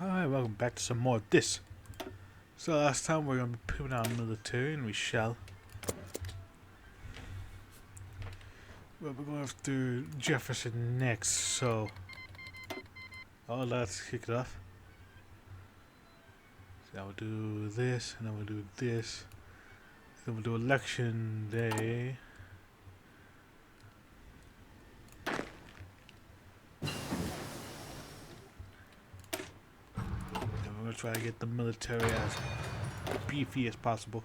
Alright, welcome back to some more of this. So last time we're going to be putting out military, and we shall. But we're going after Jefferson next, so... Oh, let's kick it off. So I'll do this, and then we'll do this. Then we'll do election day. And we're going to try to get the military as beefy as possible.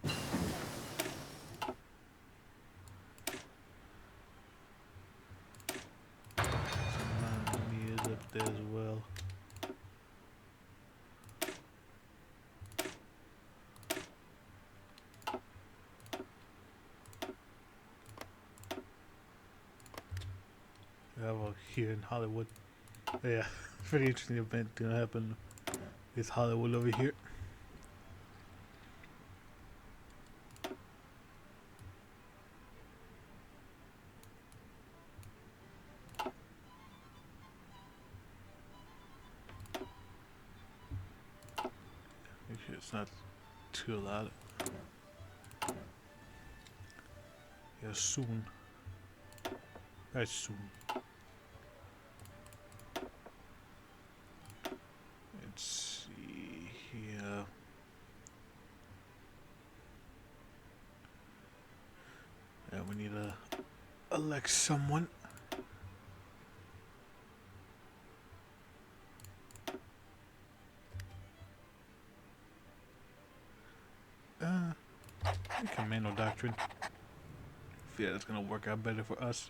Some money is up there as well. Well, here in Hollywood. Yeah, pretty interesting event gonna happen with Hollywood over here. Make sure it's not too loud. Yeah, soon. Very soon. Let's see here. Yeah, we need to elect someone. Commando doctrine. Yeah, that's gonna work out better for us.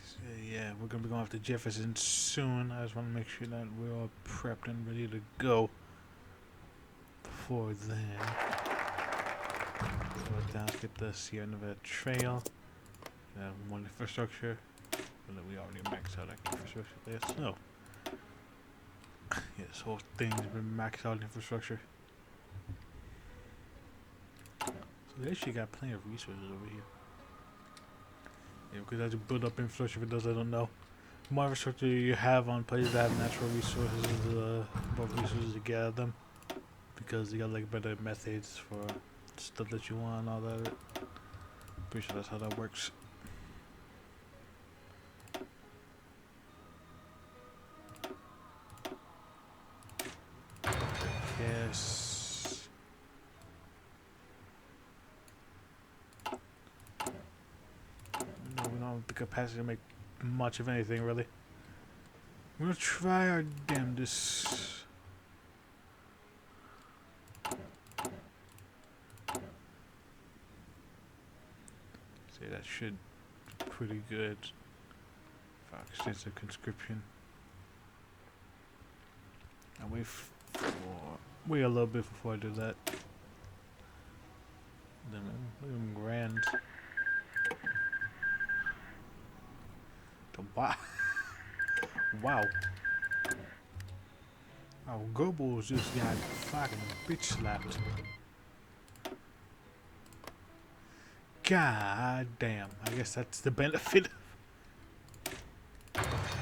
So yeah, we're gonna be going after Jefferson soon. I just want to make sure that we're all prepped and ready to go before then. So let's get the Sierra Nevada Trail. More infrastructure. But we already maxed out our infrastructure there, so yeah, this whole thing's been maxed out infrastructure. So they actually got plenty of resources over here. Yeah, because as you build up infrastructure, for those that don't know, the more infrastructure you have on places that have natural resources, the more resources you get out of them. Because you got like better methods for stuff that you want and all that. Pretty sure that's how that works. Yes. No, we don't have the capacity to make much of anything, really. We're gonna try our damnedest. See, that should be pretty good for extensive conscription. And wait a little bit before I do that. Then look at them grand. Wow. Wow. Our Goebbels just got fucking bitch slapped. God damn. I guess that's the benefit.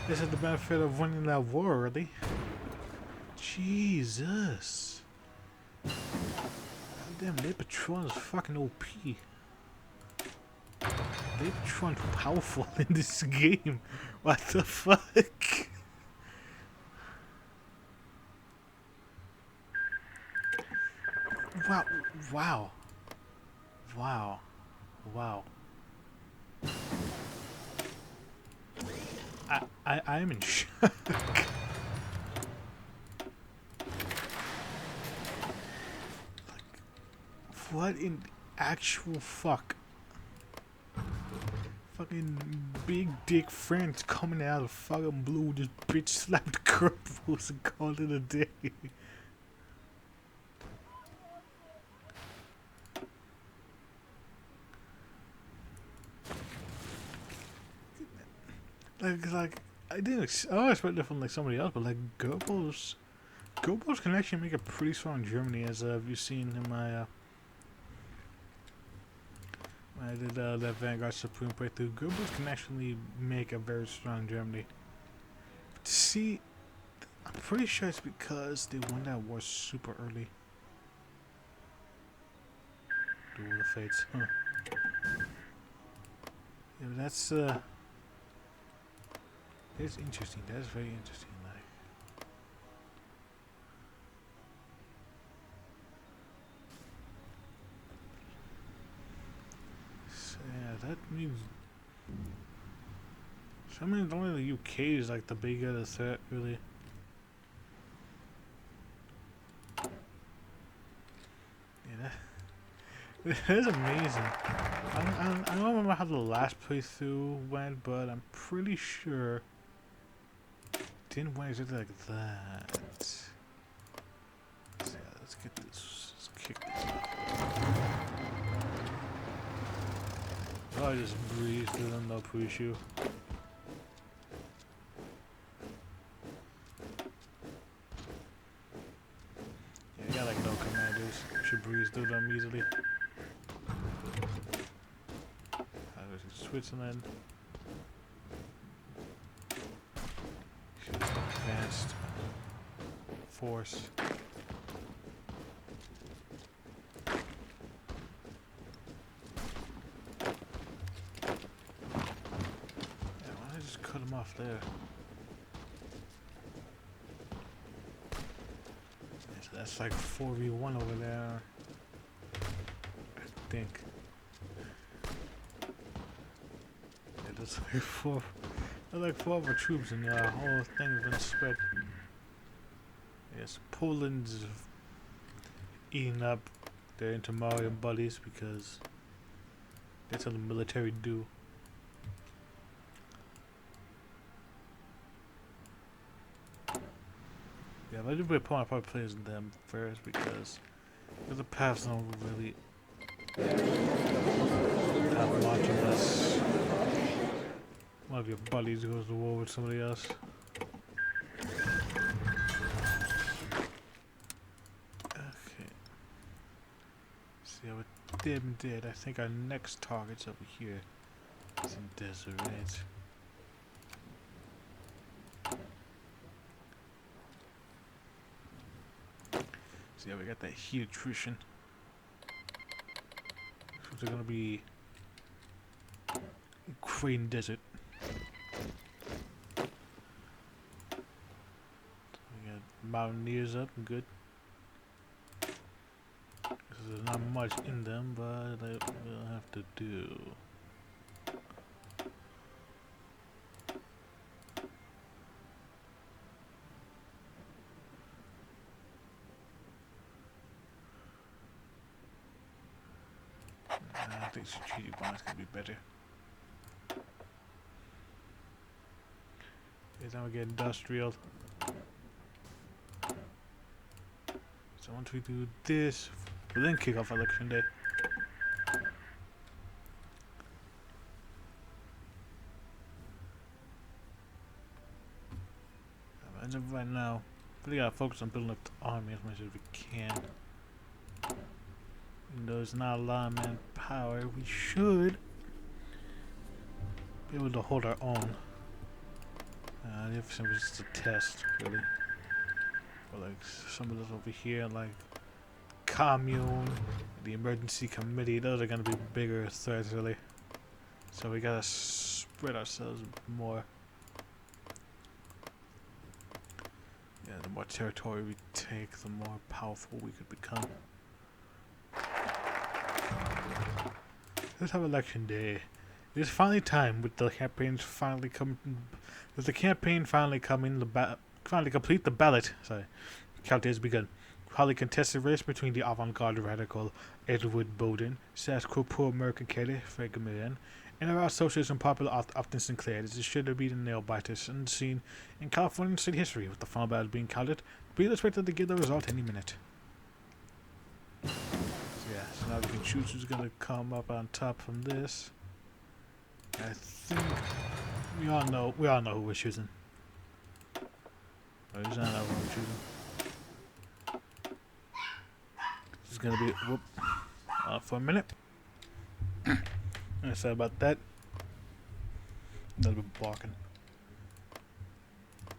This is the benefit of winning that war, really. Jesus. Damn, their Patron is fucking OP. Their Patron's powerful in this game. What the fuck? Wow. Wow. Wow. Wow. I'm in shock. What in actual fuck? Fucking big dick friends coming out of fucking blue just bitch slapped Goebbels and called it a day. Like I didn't. I expected it from like somebody else, but like Goebbels Go-Boats can actually make a pretty strong Germany, as you've seen in my when I did that Vanguard Supreme playthrough. Go-Boats can actually make a very strong Germany. But see, I'm pretty sure it's because they won that war super early. Duel of the Fates, huh? Yeah, but that's it's interesting. That's very interesting. Like, so yeah, that means. So I mean, only the UK is like the bigger threat, really. Yeah, that is amazing. I don't remember how the last playthrough went, but I'm pretty sure it didn't went exactly like that. So yeah, let's get this. Let's kick this off. Oh, I just breezed through them, no issue. Yeah, you got like no commanders. You should breeze through them easily. Switzerland. Advanced force. Yeah, why don't I just cut him off there? Yeah, so that's like 4v1 over there, I think. Yeah, that's like four of our troops, and the whole thing's been spread. Yes, Poland's eating up their intermarium buddies because that's how the military do. Yeah, but I do put my part plays in them first because the paths don't really have much unless one of your buddies goes to war with somebody else. Okay. See how it did. I think our next target's over here. It's in Deseret. See how we got that heat attrition. So they're gonna be Ukraine desert. We got mountaineers up, good. There's not much in them, but they will have to do. I think strategic bombs can be better. Then we get industrial. So once we do this, we'll then kick off election day. As of right now, we gotta focus on building up the army as much as we can. Even though there's not a lot of manpower, we should be able to hold our own. The other thing was just a test, really. Or like some of those over here, like commune, the emergency committee, those are gonna be bigger threats, really. So we gotta spread ourselves more. Yeah, the more territory we take, the more powerful we could become. Let's have election day. It's finally time with the campaigns finally coming. With the campaign finally coming, finally complete the ballot. Sorry, count has begun. Highly contested race between the avant-garde radical Edward Bodin, Sasquatch pro-American candidate Frank Millian, and our socialist and popular Upton Sinclair. This is sure to be the nail-biters unseen in California state history, with the final ballot being counted. Be expected to get the result any minute. So yeah, so now we can choose who's gonna come up on top from this. I think we all know who we're choosing. Or is that not who we're choosing? gonna be for a minute. I said about that. A little bit barking.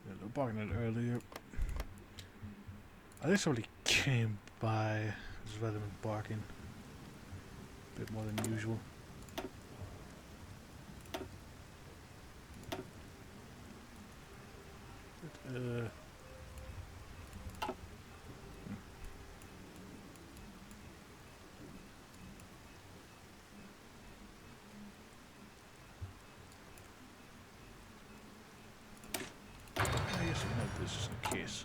A little barking earlier. I think somebody came by. Just rather than barking. A bit more than usual. Just in case.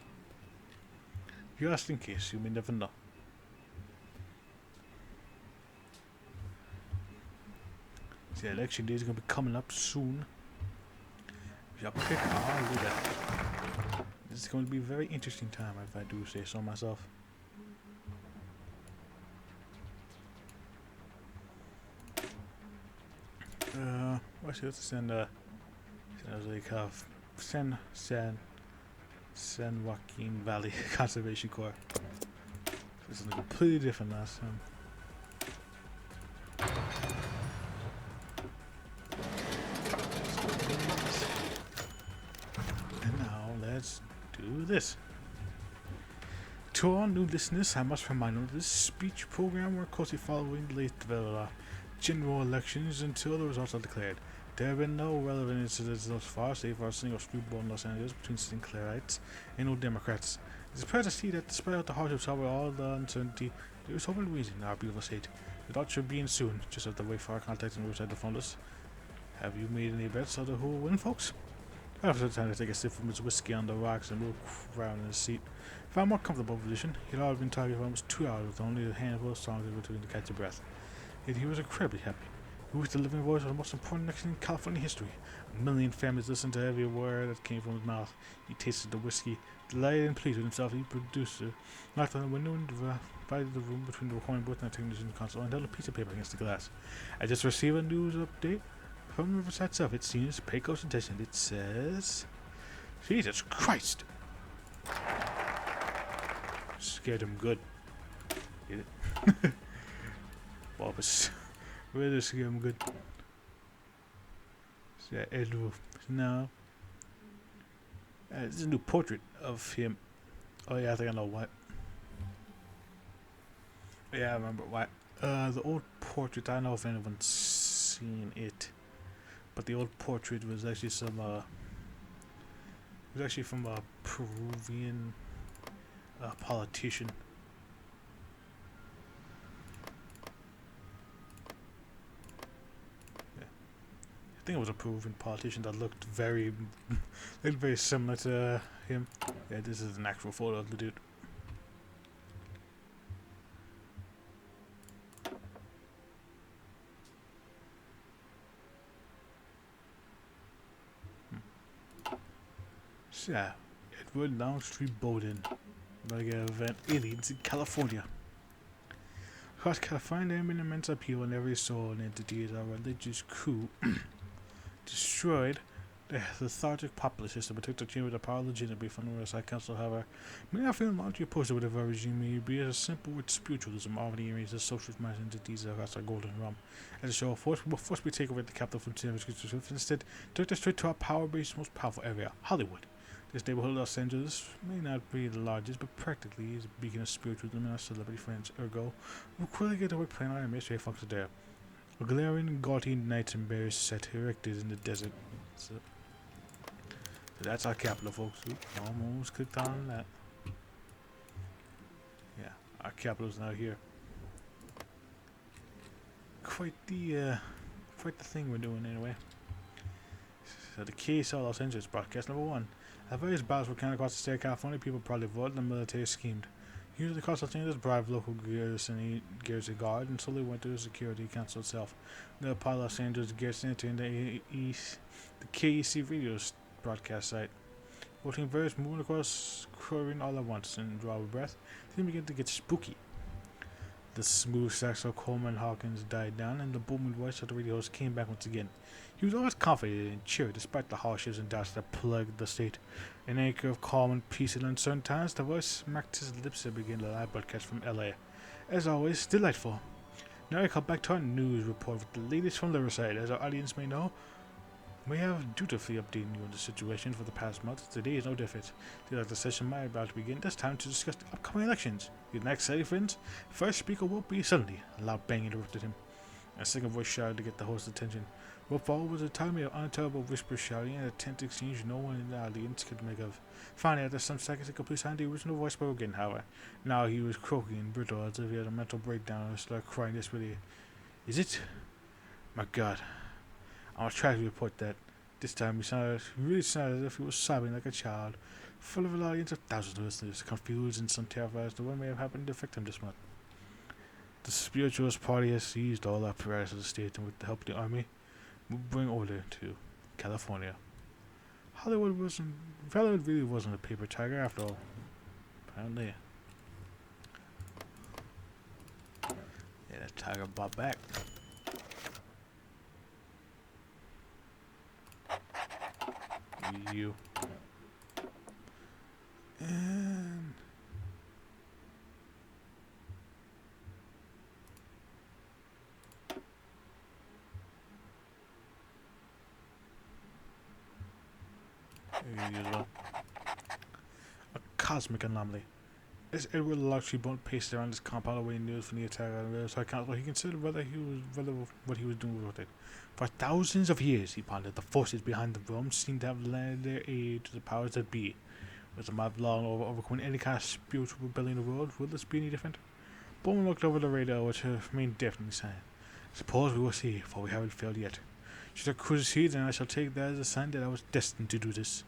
Just in case, you may never know. The election day is going to be coming up soon. Y'all pick I'll do that. This is going to be a very interesting time if I do say so myself. What's it? Send San Joaquin Valley Conservation Corps. This is completely different last time. And now let's do this. To all new listeners, I must remind you of this speech program we're closely following the late general elections until the results are declared. There have been no relevant incidents thus far, save for a single street brawl in Los Angeles between Sinclairites and no Democrats. It is proud to see that despite the hardships, however, all the uncertainty, there is hope and reason in our beautiful state. The thought should be soon. Just have to wait for our contacts and website to phone us. Have you made any bets on who will win, folks? I have some time to take a sip from his whiskey on the rocks and move around in his seat. Found a more comfortable position. He'd already been talking for almost 2 hours with only a handful of songs in between to catch your breath. Yet he was incredibly happy. He was the living voice of the most important election in California history. A million families listened to every word that came from his mouth. He tasted the whiskey, delighted and pleased with himself. He produced it, knocked on the window and divided the room between the recording booth and the technician console and held a piece of paper against the glass. I just received a news update from the Riverside South. It seems, pay close attention. It says, Jesus Christ! Scared him good. Get it? Bulbous. Really scared him good. Yeah, now. This is a new portrait of him. Oh yeah, I think I know what. Yeah, I remember what. The old portrait, I don't know if anyone's seen it. But the old portrait was actually some, it was actually from a Peruvian politician. I think it was a Peruvian politician that looked very similar to him. Yeah, this is an actual photo of the dude. So, yeah, Edward Longstreet Bodin, mega event aliens in California. Across California, there have been immense upheaval in every soul and entity as our religious coup destroyed the lethargic populace system, but took the chamber of power legitimately from the Riverside Council. However, many are feeling largely opposed to whatever regime may be, as a simple with spiritualism already erases socialist minded entities across our golden realm. As a show of force, we will forcibly take over the capital from San Francisco. Instead, took us straight to our power base, most powerful area, Hollywood. This neighborhood, Los Angeles, may not be the largest, but practically is a beacon of spiritualism and our celebrity friends. Ergo, we'll quickly get to work playing our administrative functions there. A glaring, gaudy knights and bears set erected in the desert. So that's our capital, folks. Almost clicked on that. Yeah, our capital's now here. Quite the thing we're doing anyway. So the KSL Los Angeles broadcast number 1. At various battles were counted across the state of California, people probably voted and the military schemed. Usually across Los Angeles, bribed local garrison guard and slowly went to the Security Council itself. The part of Los Angeles garrison entered the KEC radio broadcast site. Watching various moving across Korean all at once and draw a breath, things began to get spooky. The smooth saxophone Coleman Hawkins died down and the booming voice of the radio host came back once again. He was always confident and cheery despite the hardships and doubts that plagued the state. An anchor of calm and peace in uncertain times, the voice smacked his lips and began the live broadcast from LA. As always, delightful. Now I come back to our news report with the latest from Riverside. As our audience may know, we have dutifully updated you on the situation for the past month. Today is no different. Like the session might about to begin, it's time to discuss the upcoming elections. Your next study, friends. First speaker will be suddenly. A loud bang interrupted him. A second voice shouted to get the host's attention. What followed was a time of unintelligible whisper shouting and a tense exchange no one in the audience could make of. Finally, after some seconds, a complete sound, the original voice spoke again, however. Now he was croaking and brittle as if he had a mental breakdown and started crying desperately. Is it? My God. I was trying to report that. This time he really sounded as if he was sobbing like a child, full of an audience of thousands of listeners, confused and some terrified as to what may have happened to affect him this month. The spiritualist party has seized all apparatus of the state and with the help of the army, will bring order to California. Hollywood really wasn't a paper tiger after all. Apparently. Yeah, that tiger bought back. You. And you as well. A cosmic anomaly. As Edward Longstreet paced around his compound awaiting news from the attack on the Riverside Council, he considered whether what he was doing with it. For thousands of years, he pondered, the forces behind the realm seemed to have lended their aid to the powers that be. Was the mob long overcoming any kind of spiritual rebellion in the world? Will this be any different? Bowman looked over the radar, which remained deafening silent. Suppose we will see, for we haven't failed yet. Should I succeed, then I shall take that as a sign that I was destined to do this.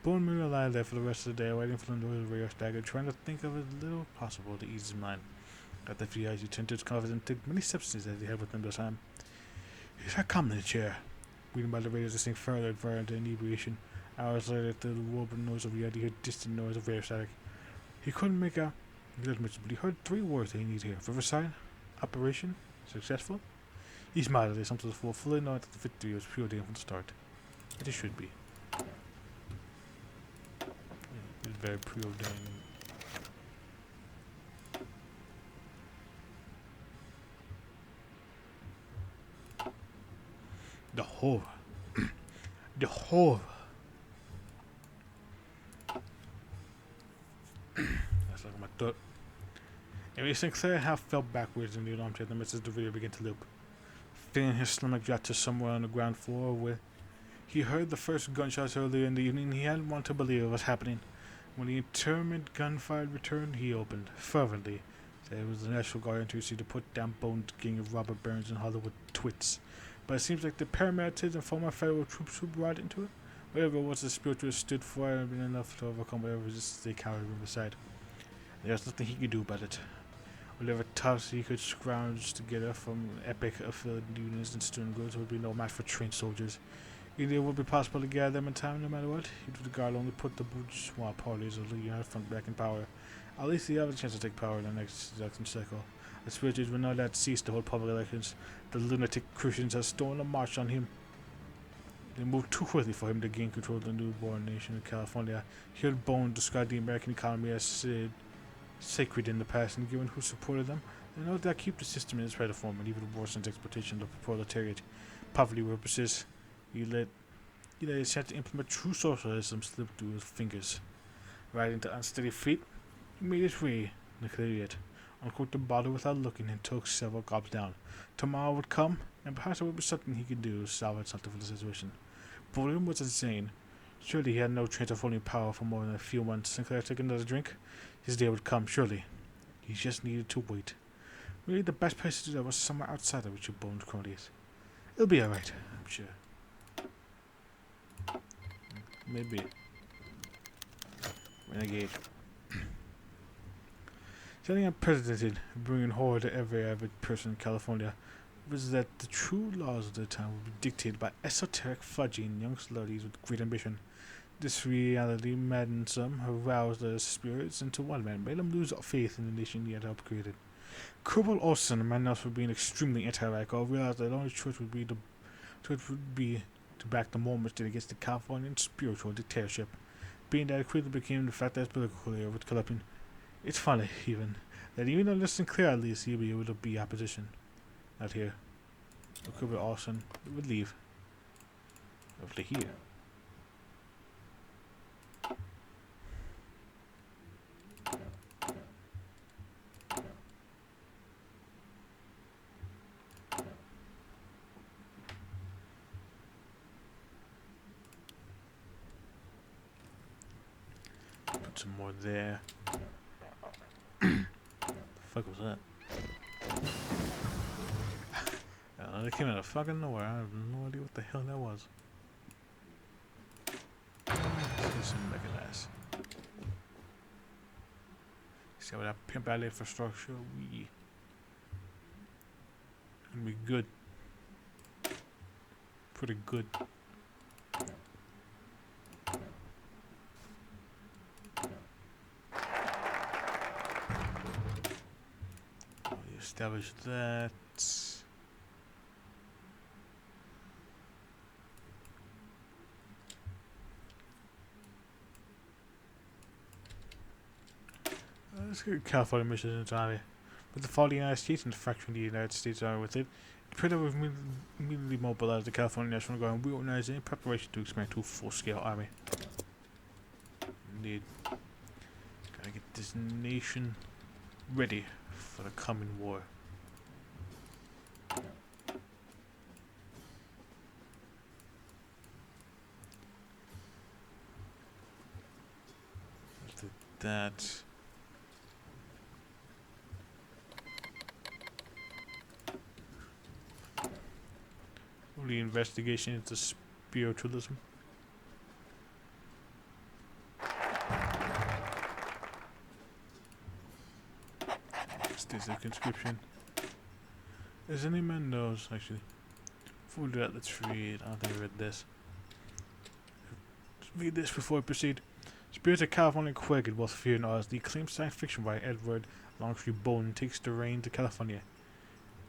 Bowman lay there for the rest of the day, waiting for the noise of the radar stagger, trying to think of as little possible to ease his mind. After a few hours, he turned to his confidence and took many substances that he had with him this time. He sat calm in the chair, waiting by the radio to sink further and further into inebriation. Hours later, through the warbled noise of reality, he heard distant noise of radio static. He couldn't make out but he heard three words that he needed to hear. Riverside? Operation? Successful? He smiled as they something to the full, fully knowing that the victory was preordained from the start. It should be. It was very preordained. The horror. The horror. That's like my thought. Anyway, Sinclair half fell backwards in the armchair in the midst as the video began to loop. Feeling his stomach drop to somewhere on the ground floor where he heard the first gunshots earlier in the evening. He hadn't wanted to believe what was happening. When the interment gunfire returned, he opened fervently. Said it was the National Guard entry to put down Bones' gang of Robert Burns and Hollywood twits. But it seems like the paramedics and former federal troops who brought into it, whatever it was the spiritualist stood for, had been enough to overcome whatever resistance they carried on the side. There was nothing he could do about it. Whatever tops he could scrounge together from epic affiliate units and student groups would be no match for trained soldiers. Either it would be possible to gather them in time no matter what. He would regard only put the bourgeois parties of the United Front back in power. At least he have a chance to take power in the next election cycle. The spirituals will not let cease to hold public elections. The lunatic Christians have stolen a march on him. They moved too quickly for him to gain control of the newborn nation of California. He heard Bone describe the American economy as sacred in the past, and given who supported them, they know that keep the system in its present form and even worse than exploitation of the proletariat. Poverty will persist. He let his chance to implement true socialism slip through his fingers. Riding to unsteady feet, he made his way and cleared it. Uncorked the bottle without looking and took several gulps down. Tomorrow would come, and perhaps there would be something he could do to salvage something from the situation. Bodin was insane. Surely he had no chance of holding power for more than a few months. Sinclair took another drink. His day would come, surely. He just needed to wait. Really, the best place to do that was somewhere outside of Richard Bones' colonies. It'll be alright, I'm sure. Maybe. Renegade. Setting up presidency, bringing horror to every average person in California, was that the true laws of the time would be dictated by esoteric, fudging young slutties with great ambition. This reality maddened some, aroused their spirits, and to one man made them lose faith in the nation he had helped create. Kerbal Olson, a man known for being extremely anti-radical, realized that the only choice would be to back the Mormons against the Californian spiritual dictatorship. Being that it quickly became the fact that his political career was collapsing. It's funny, even, That even though listen clear, at least you'll be able to be opposition. Not here. It could be Austin. It would leave. Over to here. Put some more there. The fuck was that? That came out of fucking nowhere. I have no idea what the hell that was. Let's get some mechanized. See what that pimp out infrastructure, we gonna be good. Pretty good. We established that. Let's get California missions into Army. With the fall of the United States and the fracturing the United States Army with it, the President will immediately mobilize the California National Guard and reorganize it in preparation to expand to a full-scale army. Indeed. Gotta get this nation ready for the coming war. After that... the investigation into spiritualism. States the conscription. As any man knows, actually. Before we do that, let's read. I don't think I read this. Let's read this before we proceed. Spirits of California quake at both fear and awe as the acclaimed science fiction writer Edward Longstreet Bodin takes the reins of California.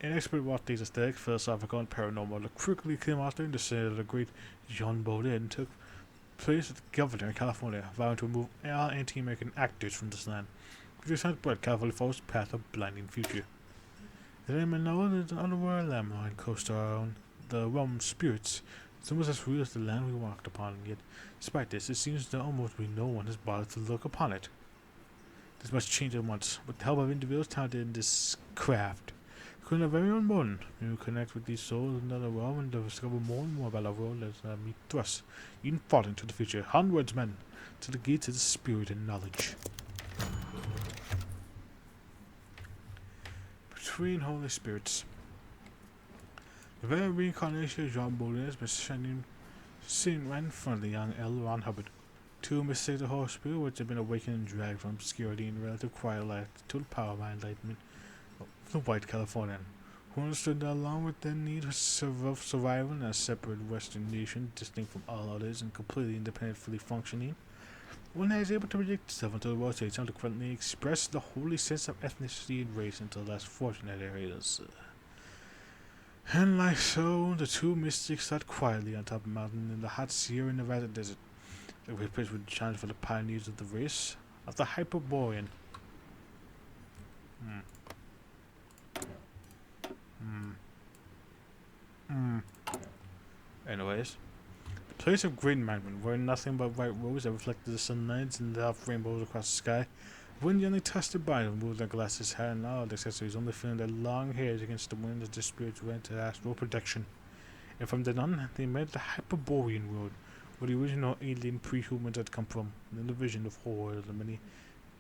An expert what these aesthetic, philosophical, and paranormal, the critically acclaimed author and descendant of the great John Bodin took place as the governor in California, vowing to remove all anti-American actors from this land. Which has brought California follows the path of blinding future. As anyone knows, there's an underworld landmine close to our own, the realm of spirits. It's almost as real as the land we walked upon, yet, despite this, it seems that almost no one has bothered to look upon it. This must change at once, with the help of individuals talented in this craft. Couldn't have very own bone. We will connect with these souls in another realm and discover more and more about our world as we thrust, even far into the future. Onwards, men, to the gates of the spirit and knowledge. Between holy spirits. The very reincarnation of John Bodin has been seen right in front of the young L. Ron Hubbard. Two mystic holy spirit which have been awakened and dragged from obscurity and relative quiet life to the power of enlightenment. The white Californian, who understood that along with their need of survival in a separate Western nation, distinct from all others and completely independently functioning, one is able to project itself into the world stage and consequently express the holy sense of ethnicity and race into the less fortunate areas. And like so, the two mystics sat quietly on top of a mountain in the hot Sierra Nevada desert, a great place with challenge for the pioneers of the race of the Hyperborean. Anyways, the place of great enlightenment, where nothing but white robes that reflected the sunlight and the rainbows across the sky. When the only trusted by them moved their glasses, hair, and all the accessories, only feeling their long hairs against the wind as their spirits went to astral protection. And from then on, they made the Hyperborean world, where the original alien pre-humans had come from, and then the vision of horror of the many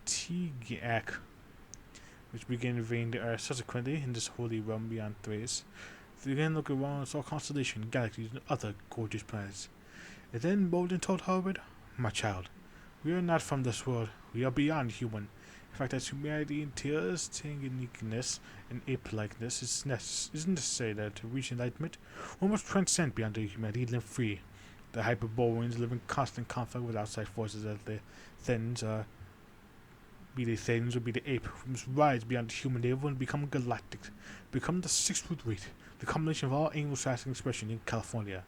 Tigiak, which began invading the earth. Subsequently, in this holy realm beyond Thrace, they again looked around and saw constellations, galaxies, and other gorgeous planets. And then Bodin told Hubbard, "My child, we are not from this world. We are beyond human. In fact, as humanity entails uniqueness and ape-likeness, isn't necessary that to reach enlightenment, one must transcend beyond their humanity and live free. The Hyperboreans live in constant conflict with outside forces as the Thens are." Be they Thanes or be they ape, we must rise beyond the human level and become galactic, become the sixth root rate, the combination of all Anglo-Saxon expression in California.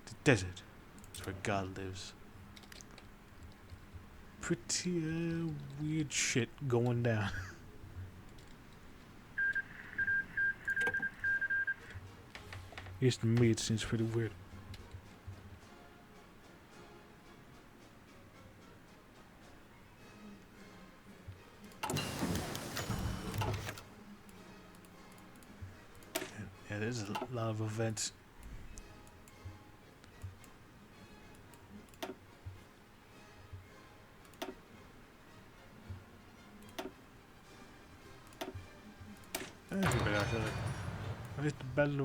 The desert is where God lives. Pretty weird shit going down. At least to me it seems pretty weird. Yeah, there's a lot of events. With the Battle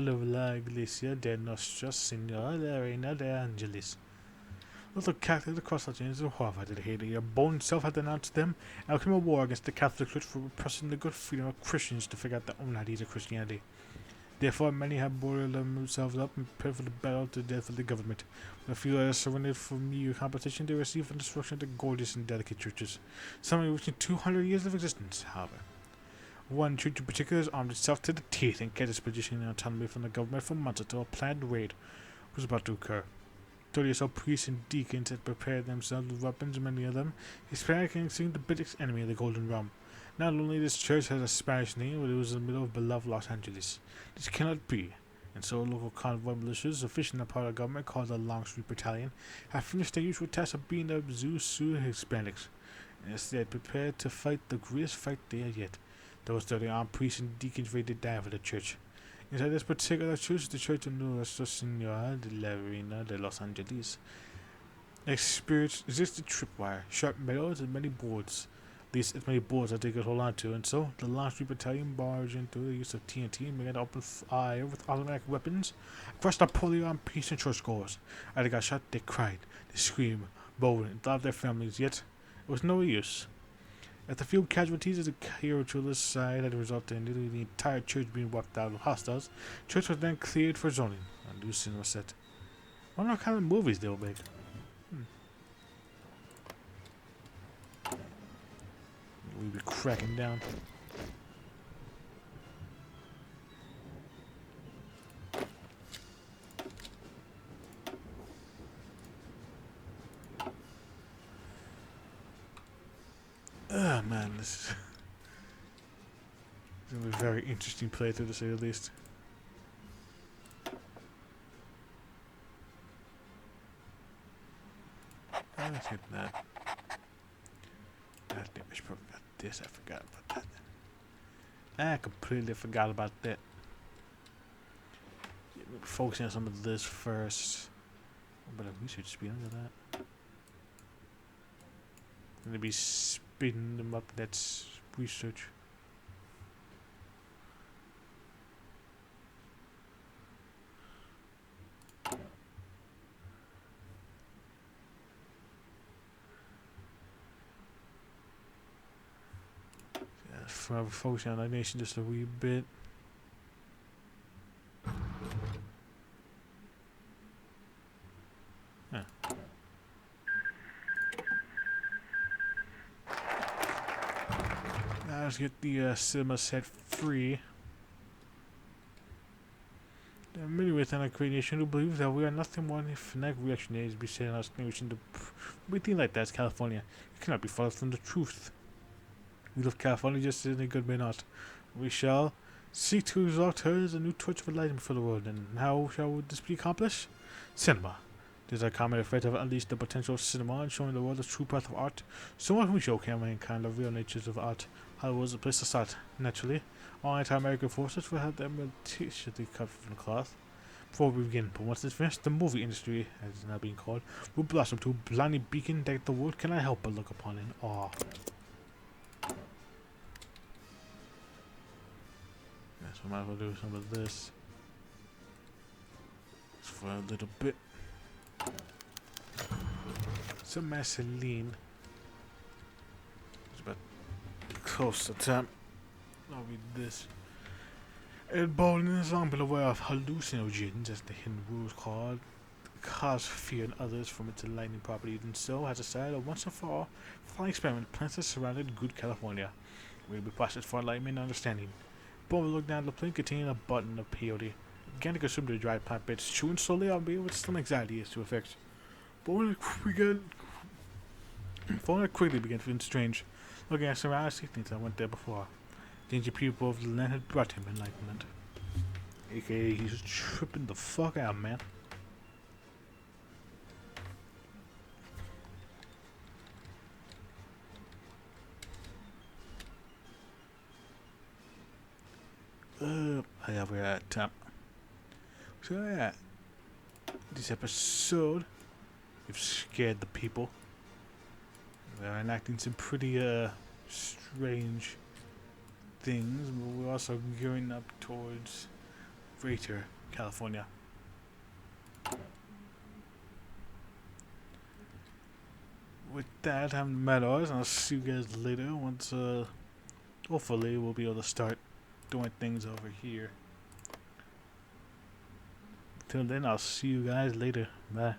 of la Iglesia de Nuestra Señora de Reina de Angelis. Little Catholics across the chains were horrified at Haiti. Your bone himself had denounced them and became a war against the Catholic Church for repressing the good freedom of Christians to figure out their own ideas of Christianity. Therefore, many have boarded themselves up and prepared for the battle to the death of the government. When a few others surrendered for mere competition, they received the destruction of the gorgeous and delicate churches, some reaching 200 years of existence, however. One church in particular has armed itself to the teeth and kept its position in autonomy from the government for months until a planned raid was about to occur. 30 or so priests and deacons had prepared themselves with weapons, many of them Hispanic, and seemed the biggest enemy of the Golden Realm. Not only this church has a Spanish name, but it was in the middle of beloved Los Angeles. This cannot be. And so local convoy militias, sufficient a part of the government called the Longstreet Battalion, have finished their usual task of beating up Zoo Hispanics, and instead prepared to fight the greatest fight there yet. Those 30 armed priests and deacons ready to die for the church. Inside this particular church, the Church of Nuestra Señora de la Reina de Los Angeles existed tripwire, sharp metals, and many boards. At least as many boards as they could hold on to, and so the Longstreet Battalion barged into the use of TNT and began to open fire with automatic weapons across the poorly armed priests and churchgoers. As they got shot, they cried, they screamed, bowed, and thought of their families, yet it was no use. After a few casualties of the spiritualist side had resulted in nearly the entire church being wiped out of hostiles, the church was then cleared for zoning. A new cinema set. I wonder what kind of movies they'll make. We'll be cracking down. Oh man, this is going to be a very interesting playthrough to say the least. Let's get that. God damn, I should probably got this. I forgot about that. I completely forgot about that. Yeah, we'll be focusing on some of this first. But research speed under that. I'm gonna be speeding them up. That's research. Focusing on animation just a wee bit. Huh. Now let's get the cinema set free. There are many within our creation who believe that we are nothing more than fanatic reactionaries be setting us nation to everything like that's California. It cannot be farther from the truth. We love California just as any good may not. We shall seek to exalt her as a new torch of enlightenment for the world. And how shall this be accomplished? Cinema. It is our common effort to unleash the potential of cinema and showing the world the true path of art. So much we show mankind the real natures of art. Hollywood is a place to start. Naturally, all anti-American forces will have them meticulously cut from the cloth before we begin. But once it's finished, the movie industry, as it is now being called, will blossom to a blinding beacon that the world cannot help but look upon in awe. So I might as well do some of this just for a little bit. Some Vaseline. It's about close to time. I'll read this. Ed Bodin has long been aware of hallucinogens, as the hidden rules called, cause fear in others from its enlightening properties, and so has decided once and for all, flying experiment plants that surrounded good California will be processed for enlightenment and understanding. Bowen looked down at the plane containing a button of peyote. Began to consume the dried plant bits, chewing slowly, albeit with some anxiety as to effects. Bowen quickly began feeling strange, looking at surroundings, he thinks I went there before. The ancient people of the land had brought him enlightenment. AKA he's tripping the fuck out, man. Yeah, we're at time. So yeah, this episode, we've scared the people. We're enacting some pretty strange things, but we're also gearing up towards Greater California. With that, I'm the Mad Oz, and I'll see you guys later once hopefully we'll be able to start doing things over here. Till then, I'll see you guys later. Bye.